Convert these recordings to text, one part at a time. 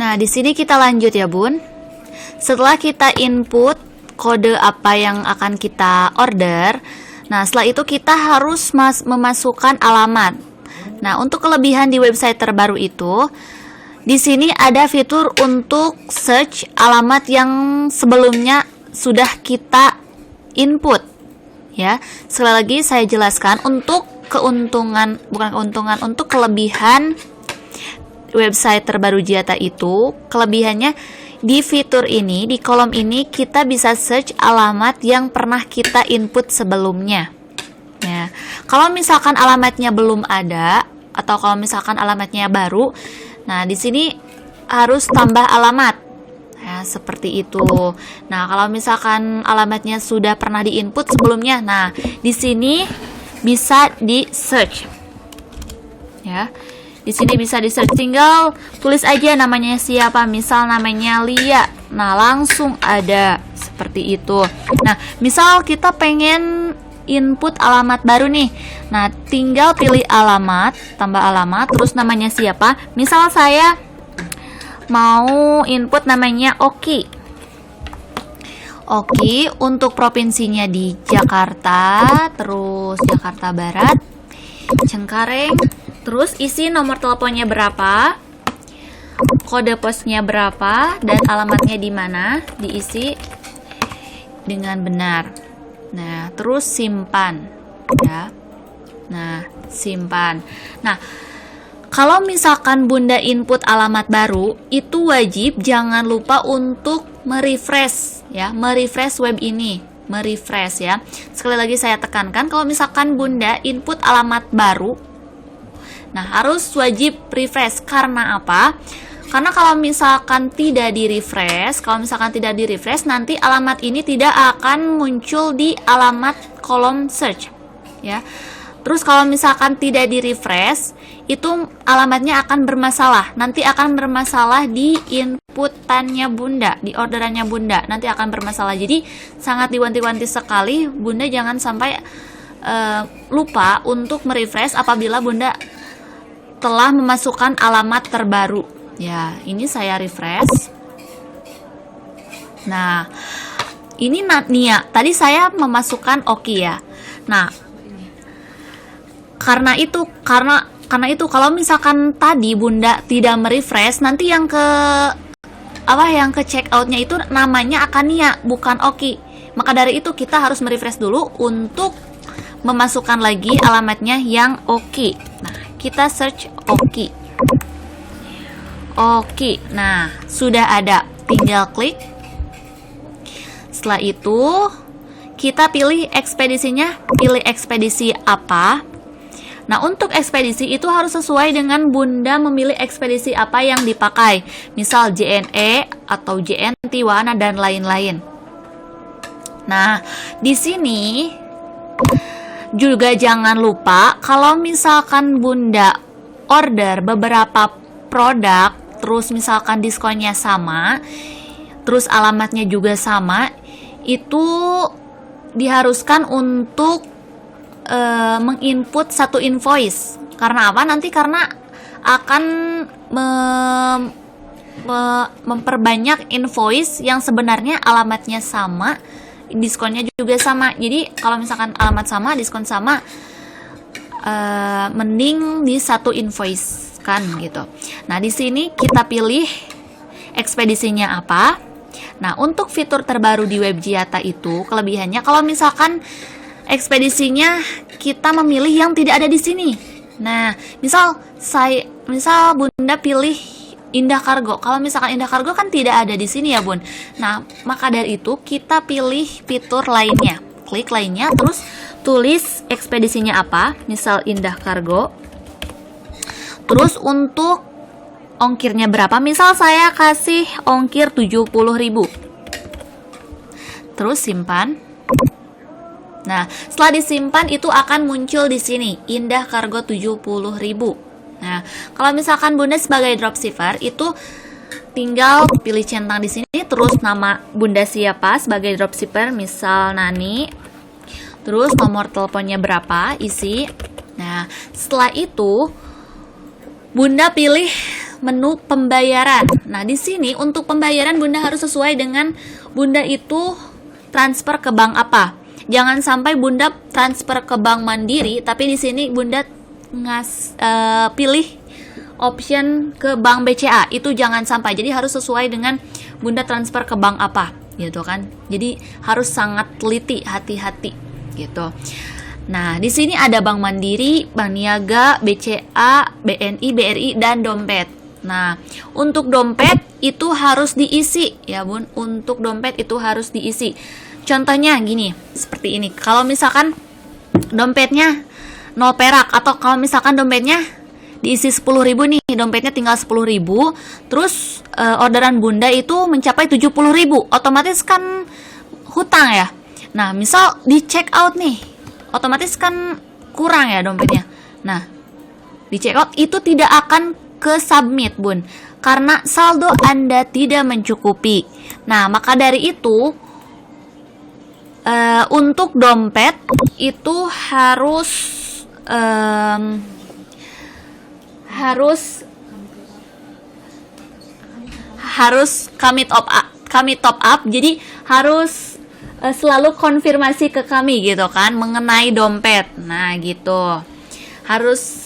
Nah, di sini kita lanjut ya, Bun. Setelah kita input kode apa yang akan kita order, nah setelah itu kita harus memasukkan alamat. Nah, untuk kelebihan di website terbaru itu, di sini ada fitur untuk search alamat yang sebelumnya sudah kita input. Ya, sekali lagi saya jelaskan untuk untuk kelebihan website terbaru Jiyata itu, kelebihannya di fitur ini, di kolom ini kita bisa search alamat yang pernah kita input sebelumnya. Ya, kalau misalkan alamatnya belum ada atau kalau misalkan alamatnya baru, nah di sini harus tambah alamat. Ya, seperti itu. Nah, kalau misalkan alamatnya sudah pernah diinput sebelumnya, nah di sini bisa di search. Ya. Di sini bisa di search, tinggal tulis aja namanya siapa, misal namanya Lia. Nah, langsung ada seperti itu. Nah, misal kita pengen input alamat baru nih. Nah, tinggal pilih alamat, tambah alamat, terus namanya siapa. Misal saya mau input namanya Oki. Oki, untuk provinsinya di Jakarta, terus Jakarta Barat, Cengkareng. Terus isi nomor teleponnya berapa, kode posnya berapa, dan alamatnya di mana, diisi dengan benar. Nah, terus simpan, ya. Nah, simpan. Nah, kalau misalkan Bunda input alamat baru, itu wajib jangan lupa untuk merefresh, ya, merefresh web ini, merefresh ya. Sekali lagi saya tekankan, kalau misalkan Bunda input alamat baru, nah, harus wajib refresh. Karena apa? Karena kalau misalkan tidak di-refresh, nanti alamat ini tidak akan muncul di alamat kolom search, ya. Terus kalau misalkan tidak di-refresh, itu alamatnya akan bermasalah. Nanti akan bermasalah di inputannya Bunda, di orderannya Bunda. Nanti akan bermasalah. Jadi sangat diwanti-wanti sekali Bunda jangan sampai lupa untuk merefresh apabila Bunda telah memasukkan alamat terbaru. Ya, ini saya refresh. Nah, ini Nia. Tadi saya memasukkan Oki ya. Nah, karena itu kalau misalkan tadi Bunda tidak merefresh, nanti yang ke check outnya itu namanya akan Nia, bukan Oki. Maka dari itu kita harus merefresh dulu untuk memasukkan lagi alamatnya yang Oki. Nah, kita search Oki. Oki. Nah, sudah ada. Tinggal klik. Setelah itu, kita pilih ekspedisinya. Pilih ekspedisi apa. Nah, untuk ekspedisi itu harus sesuai dengan Bunda memilih ekspedisi apa yang dipakai. Misal JNE atau JNT, Wana, dan lain-lain. Nah, di sini juga jangan lupa kalau misalkan Bunda order beberapa produk, terus misalkan diskonnya sama, terus alamatnya juga sama, itu diharuskan untuk menginput satu invoice. Karena apa? Nanti karena akan memperbanyak invoice yang sebenarnya alamatnya sama, diskonnya juga sama. Jadi kalau misalkan alamat sama, diskon sama, mending di satu invoice kan gitu. Nah, di sini kita pilih ekspedisinya apa. Nah, untuk fitur terbaru di web Jiyata itu kelebihannya kalau misalkan ekspedisinya kita memilih yang tidak ada di sini. Nah, misal Bunda pilih Indah Kargo. Kalau misalkan Indah Kargo kan tidak ada di sini ya, Bun. Nah, maka dari itu kita pilih fitur lainnya. Klik lainnya, terus tulis ekspedisinya apa. Misal Indah Kargo. Terus untuk ongkirnya berapa? Misal saya kasih ongkir 70.000. Terus simpan. Nah, setelah disimpan itu akan muncul di sini Indah Kargo 70.000. Nah, kalau misalkan Bunda sebagai dropshipper itu tinggal pilih centang di sini, terus nama Bunda siapa sebagai dropshipper, misal Nani. Terus nomor teleponnya berapa, isi. Nah, setelah itu Bunda pilih menu pembayaran. Nah, di sini untuk pembayaran Bunda harus sesuai dengan Bunda itu transfer ke bank apa. Jangan sampai Bunda transfer ke Bank Mandiri, tapi di sini Bunda pilih option ke Bank BCA. Itu jangan sampai. Jadi harus sesuai dengan Bunda transfer ke bank apa, gitu kan. Jadi harus sangat teliti, hati-hati, gitu. Nah, di sini ada Bank Mandiri, Bank Niaga, BCA, BNI, BRI, dan dompet. Nah, untuk dompet itu harus diisi, ya Bun. Untuk dompet itu harus diisi. Contohnya gini, seperti ini. Kalau misalkan dompetnya 0 perak, atau kalau misalkan dompetnya diisi 10.000 nih, dompetnya tinggal 10.000, terus orderan Bunda itu mencapai 70.000, otomatis kan hutang ya. Nah, misal di check out nih, otomatis kan kurang ya dompetnya. Nah, di check out itu tidak akan ke submit, Bun, karena saldo Anda tidak mencukupi. Nah, maka dari itu untuk dompet itu harus kami top up. Jadi harus selalu konfirmasi ke kami, gitu kan, mengenai dompet. Nah, gitu. Harus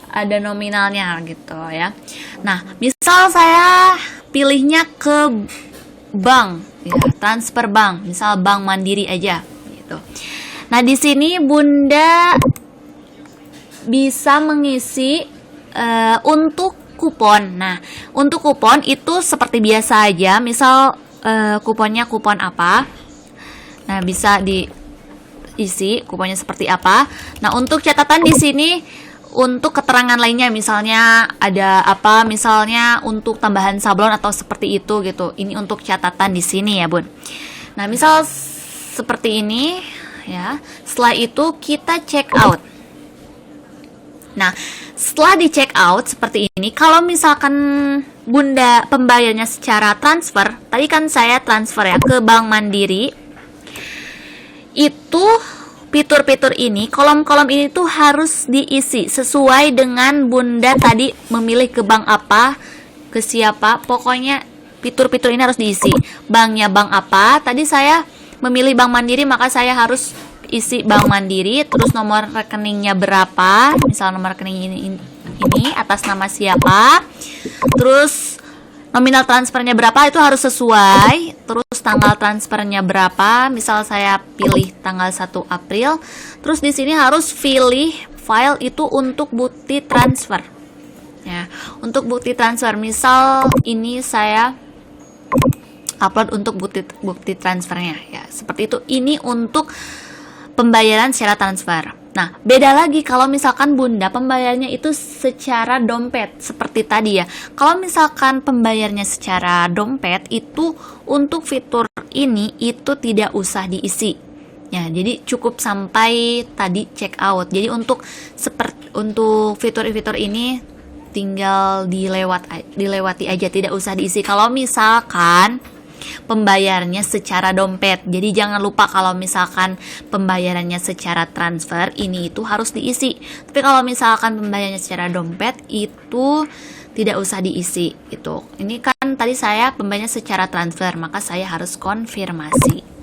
ada nominalnya, gitu ya. Nah, misal saya pilihnya ke bank, ya, transfer bank, misal Bank Mandiri aja, gitu. Nah, di sini Bunda bisa mengisi untuk kupon. Nah, untuk kupon itu seperti biasa aja. Misal kuponnya kupon apa? Nah, bisa diisi kuponnya seperti apa. Nah, untuk catatan di sini untuk keterangan lainnya, misalnya ada apa, misalnya untuk tambahan sablon atau seperti itu, gitu. Ini untuk catatan di sini ya, Bun. Nah, misal seperti ini ya. Setelah itu kita check out. Nah, setelah di check out seperti ini, kalau misalkan Bunda pembayarnya secara transfer, tadi kan saya transfer ya ke Bank Mandiri. Itu fitur-fitur ini, kolom-kolom ini tuh harus diisi sesuai dengan Bunda tadi memilih ke bank apa, ke siapa. Pokoknya fitur-fitur ini harus diisi. Banknya bank apa? Tadi saya memilih Bank Mandiri, maka saya harus isi Bank Mandiri, terus nomor rekeningnya berapa, misal nomor rekening ini atas nama siapa, terus nominal transfernya berapa, itu harus sesuai. Terus tanggal transfernya berapa, misal saya pilih tanggal 1 April. Terus di sini harus pilih file itu untuk bukti transfer. Ya, untuk bukti transfer, misal ini saya upload untuk bukti transfernya, ya, seperti itu. Ini untuk pembayaran secara transfer. Nah, beda lagi kalau misalkan Bunda pembayarnya itu secara dompet, seperti tadi ya. Kalau misalkan pembayarnya secara dompet, itu untuk fitur ini itu tidak usah diisi. Ya, jadi cukup sampai tadi check out. Jadi untuk fitur-fitur ini tinggal dilewati aja, tidak usah diisi. Kalau misalkan pembayarannya secara dompet. Jadi jangan lupa kalau misalkan pembayarannya secara transfer, ini itu harus diisi. Tapi kalau misalkan pembayarannya secara dompet itu tidak usah diisi gitu. Ini kan tadi saya pembayarannya secara transfer, maka saya harus konfirmasi.